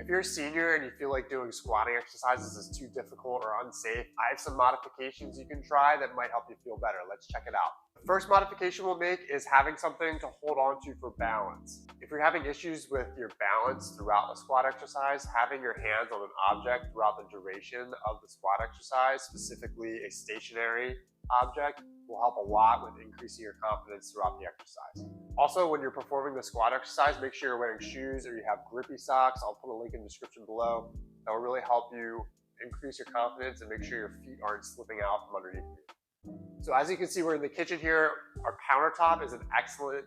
If you're a senior and you feel like doing squatting exercises is too difficult or unsafe, I have some modifications you can try that might help you feel better. Let's check it out. The first modification we'll make is having something to hold on to for balance. If you're having issues with your balance throughout a squat exercise, having your hands on an object throughout the duration of the squat exercise, specifically a stationary object, will help a lot with increasing your confidence throughout the exercise. Also, when you're performing the squat exercise, make sure you're wearing shoes or you have grippy socks. I'll put a link in the description below. That will really help you increase your confidence and make sure your feet aren't slipping out from underneath you. So as you can see, we're in the kitchen here. Our countertop is an excellent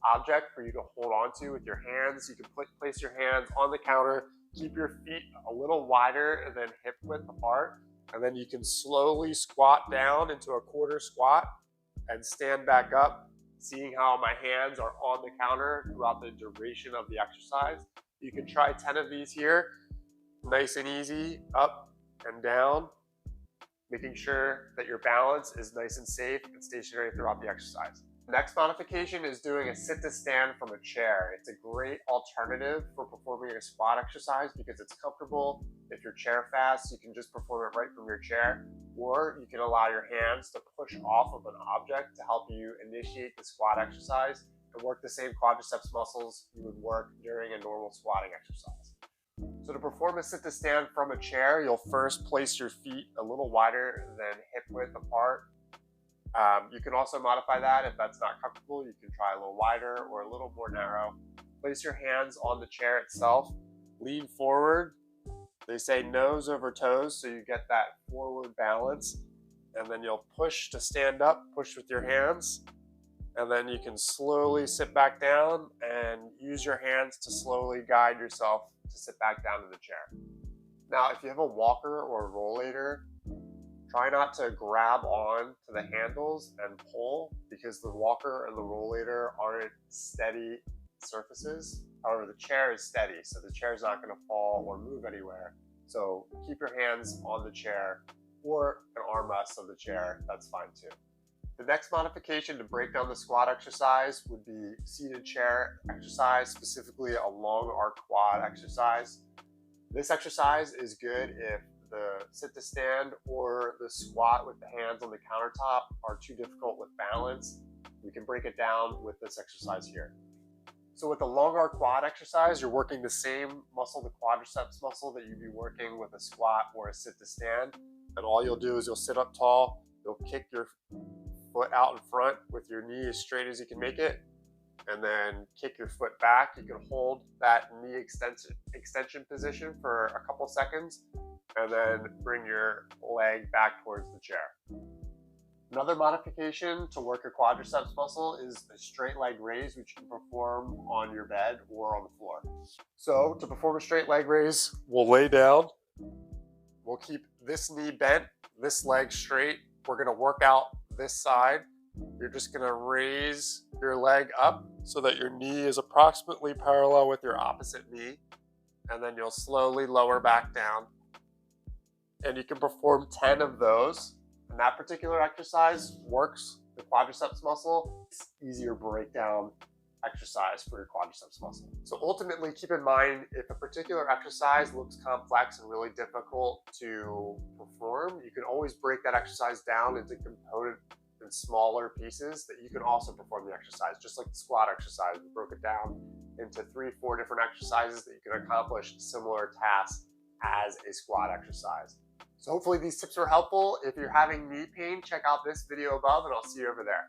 object for you to hold on to with your hands. You can place your hands on the counter, keep your feet a little wider than hip width apart, and then you can slowly squat down into a quarter squat and stand back up, seeing how my hands are on the counter throughout the duration of the exercise. You can try 10 of these here, nice and easy, up and down, making sure that your balance is nice and safe and stationary throughout the exercise. The next modification is doing a sit to stand from a chair. It's a great alternative for performing a squat exercise because it's comfortable. If you're chair fast, you can just perform it right from your chair, or you can allow your hands to push off of an object to help you initiate the squat exercise and work the same quadriceps muscles you would work during a normal squatting exercise. So to perform a sit to stand from a chair, you'll first place your feet a little wider than hip width apart. You can also modify that if that's not comfortable. You can try a little wider or a little more narrow. Place your hands on the chair itself. Lean forward. They say nose over toes, so you get that forward balance. And then you'll push to stand up, push with your hands. And then you can slowly sit back down and use your hands to slowly guide yourself to sit back down in the chair. Now, if you have a walker or a rollator, try not to grab on to the handles and pull because the walker and the rollator aren't steady surfaces. However, the chair is steady, so the chair is not going to fall or move anywhere. So keep your hands on the chair or an armrest of the chair, that's fine too. The next modification to break down the squat exercise would be seated chair exercise, specifically a long arc quad exercise. This exercise is good if the sit to stand or the squat with the hands on the countertop are too difficult with balance. We can break it down with this exercise here. So with the long arc quad exercise, you're working the same muscle, the quadriceps muscle, that you'd be working with a squat or a sit to stand. And all you'll do is you'll sit up tall, you'll kick your foot out in front with your knee as straight as you can make it, and then kick your foot back. You can hold that knee extension position for a couple seconds, and then bring your leg back towards the chair. Another modification to work your quadriceps muscle is a straight leg raise, which you can perform on your bed or on the floor. So to perform a straight leg raise, we'll lay down. We'll keep this knee bent, this leg straight. We're gonna work out this side. You're just gonna raise your leg up so that your knee is approximately parallel with your opposite knee. And then you'll slowly lower back down. And you can perform 10 of those. And that particular exercise works the quadriceps muscle. It's easier breakdown exercise for your quadriceps muscle. So ultimately, keep in mind, if a particular exercise looks complex and really difficult to perform, you can always break that exercise down into component and smaller pieces that you can also perform the exercise. Just like the squat exercise, we broke it down into 3-4 different exercises that you can accomplish similar tasks as a squat exercise. So hopefully these tips were helpful. If you're having knee pain, check out this video above and I'll see you over there.